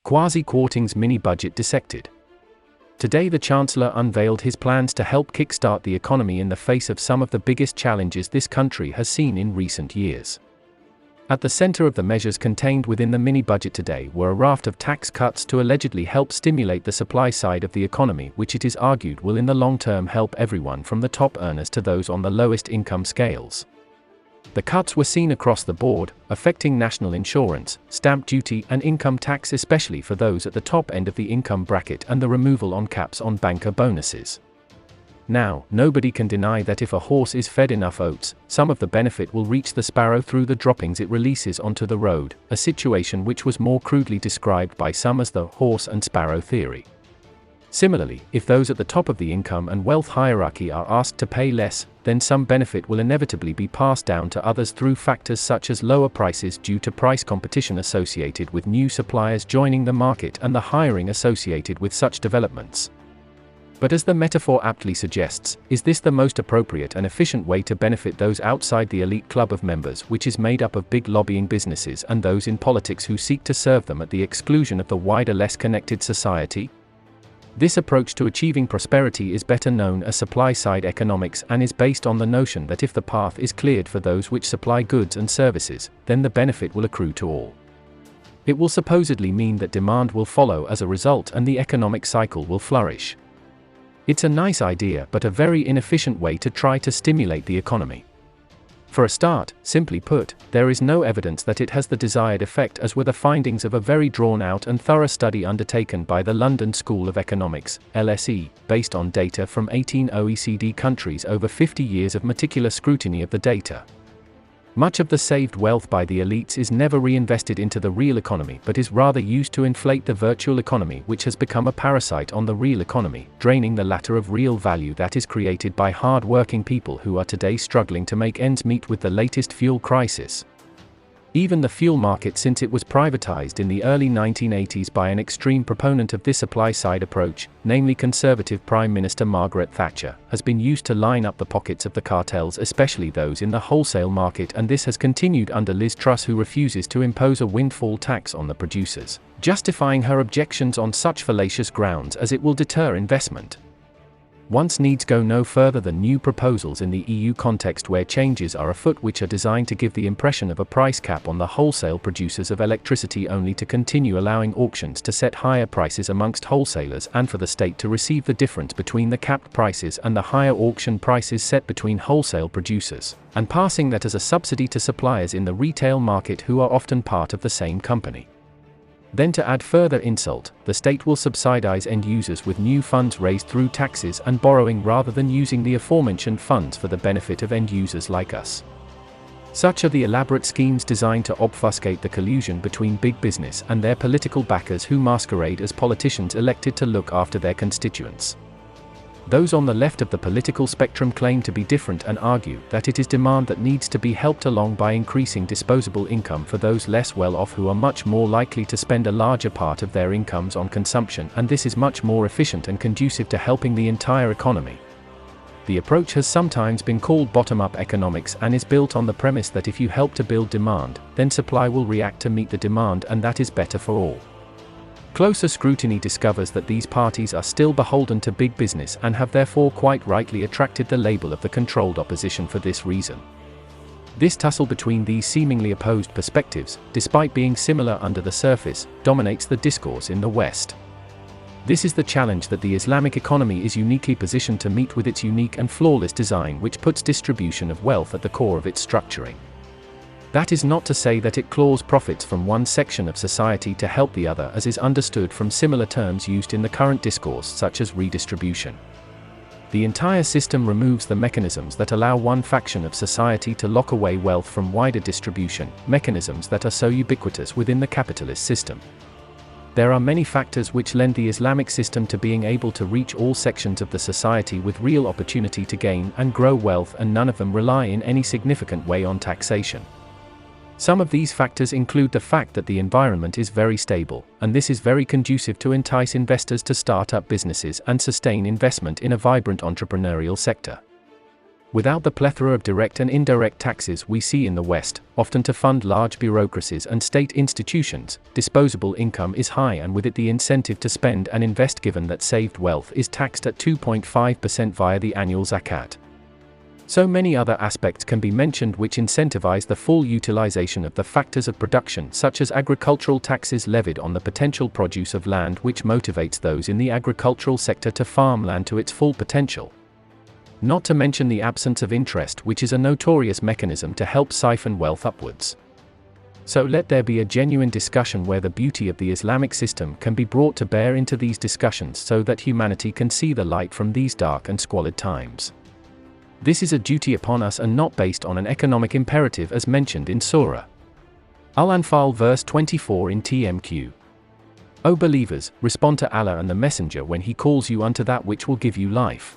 Kwasi Kwarteng's mini-budget dissected. Today the Chancellor unveiled his plans to help kickstart the economy in the face of some of the biggest challenges this country has seen in recent years. At the center of the measures contained within the mini-budget today were a raft of tax cuts to allegedly help stimulate the supply side of the economy, which it is argued will in the long term help everyone from the top earners to those on the lowest income scales. The cuts were seen across the board, affecting national insurance, stamp duty and income tax, especially for those at the top end of the income bracket, and the removal on caps on banker bonuses. Now, nobody can deny that if a horse is fed enough oats, some of the benefit will reach the sparrow through the droppings it releases onto the road, a situation which was more crudely described by some as the horse and sparrow theory. Similarly, if those at the top of the income and wealth hierarchy are asked to pay less, then some benefit will inevitably be passed down to others through factors such as lower prices due to price competition associated with new suppliers joining the market and the hiring associated with such developments. But as the metaphor aptly suggests, is this the most appropriate and efficient way to benefit those outside the elite club of members, which is made up of big lobbying businesses and those in politics who seek to serve them at the exclusion of the wider, less connected society? This approach to achieving prosperity is better known as supply-side economics and is based on the notion that if the path is cleared for those which supply goods and services, then the benefit will accrue to all. It will supposedly mean that demand will follow as a result and the economic cycle will flourish. It's a nice idea, but a very inefficient way to try to stimulate the economy. For a start, simply put, there is no evidence that it has the desired effect, as were the findings of a very drawn-out and thorough study undertaken by the London School of Economics, LSE, based on data from 18 OECD countries over 50 years of meticulous scrutiny of the data. Much of the saved wealth by the elites is never reinvested into the real economy, but is rather used to inflate the virtual economy, which has become a parasite on the real economy, draining the latter of real value that is created by hard-working people who are today struggling to make ends meet with the latest fuel crisis. Even the fuel market, since it was privatized in the early 1980s by an extreme proponent of this supply-side approach, namely Conservative Prime Minister Margaret Thatcher, has been used to line up the pockets of the cartels, especially those in the wholesale market, and this has continued under Liz Truss, who refuses to impose a windfall tax on the producers, justifying her objections on such fallacious grounds as it will deter investment. Once needs go no further than new proposals in the EU context where changes are afoot which are designed to give the impression of a price cap on the wholesale producers of electricity, only to continue allowing auctions to set higher prices amongst wholesalers and for the state to receive the difference between the capped prices and the higher auction prices set between wholesale producers, and passing that as a subsidy to suppliers in the retail market who are often part of the same company. Then, to add further insult, the state will subsidize end users with new funds raised through taxes and borrowing rather than using the aforementioned funds for the benefit of end users like us. Such are the elaborate schemes designed to obfuscate the collusion between big business and their political backers, who masquerade as politicians elected to look after their constituents. Those on the left of the political spectrum claim to be different and argue that it is demand that needs to be helped along by increasing disposable income for those less well off, who are much more likely to spend a larger part of their incomes on consumption, and this is much more efficient and conducive to helping the entire economy. The approach has sometimes been called bottom-up economics and is built on the premise that if you help to build demand, then supply will react to meet the demand, and that is better for all. Closer scrutiny discovers that these parties are still beholden to big business and have therefore quite rightly attracted the label of the controlled opposition for this reason. This tussle between these seemingly opposed perspectives, despite being similar under the surface, dominates the discourse in the West. This is the challenge that the Islamic economy is uniquely positioned to meet with its unique and flawless design, which puts distribution of wealth at the core of its structuring. That is not to say that it claws profits from one section of society to help the other, as is understood from similar terms used in the current discourse, such as redistribution. The entire system removes the mechanisms that allow one faction of society to lock away wealth from wider distribution, mechanisms that are so ubiquitous within the capitalist system. There are many factors which lend the Islamic system to being able to reach all sections of the society with real opportunity to gain and grow wealth, and none of them rely in any significant way on taxation. Some of these factors include the fact that the environment is very stable, and this is very conducive to entice investors to start up businesses and sustain investment in a vibrant entrepreneurial sector. Without the plethora of direct and indirect taxes we see in the West, often to fund large bureaucracies and state institutions, disposable income is high, and with it the incentive to spend and invest, given that saved wealth is taxed at 2.5% via the annual zakat. So many other aspects can be mentioned which incentivize the full utilization of the factors of production, such as agricultural taxes levied on the potential produce of land, which motivates those in the agricultural sector to farm land to its full potential. Not to mention the absence of interest, which is a notorious mechanism to help siphon wealth upwards. So let there be a genuine discussion where the beauty of the Islamic system can be brought to bear into these discussions, so that humanity can see the light from these dark and squalid times. This is a duty upon us and not based on an economic imperative as mentioned in Surah Al-Anfal verse 24 in TMQ. O believers, respond to Allah and the Messenger when he calls you unto that which will give you life.